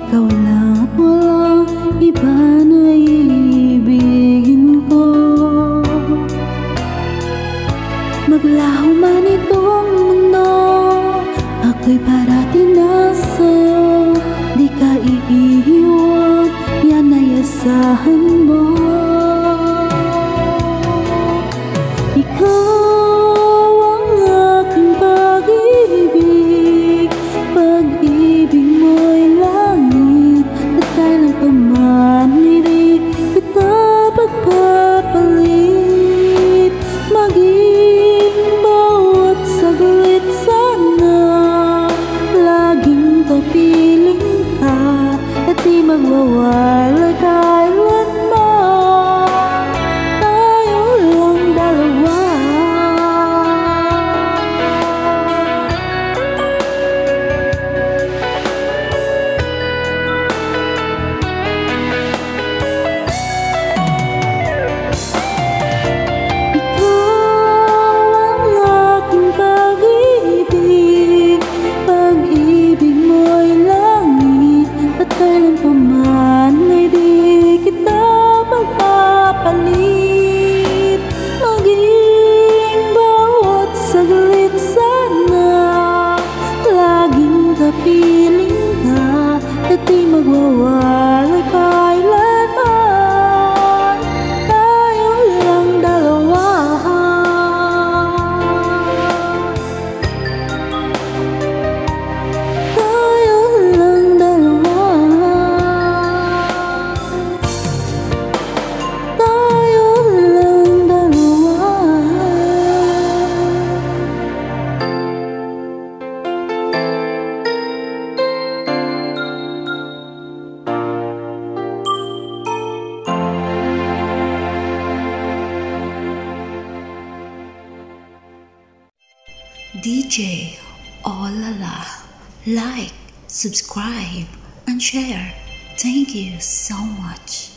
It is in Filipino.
Ikaw lang at walang iba na iibigin ko. Maglaho man itong mundo, ako'y parating na sa'yo. Di ka iiwan, yan ay asahan mo. Ikaw ang aking pag-ibig, pag-ibig mo'y langit, at kailan pa man hindi kita pagpapalit. Maging bawat saglit sana, laging kapiling ka, at di magwawala kailanman. Tayo lang dalawa. Piling ka, at di magwawala kailanman. Tayo lang dalawa. Tayo lang dalawa. Tayo lang dalawa. DJ Olala. Like, subscribe, and share. Thank you so much.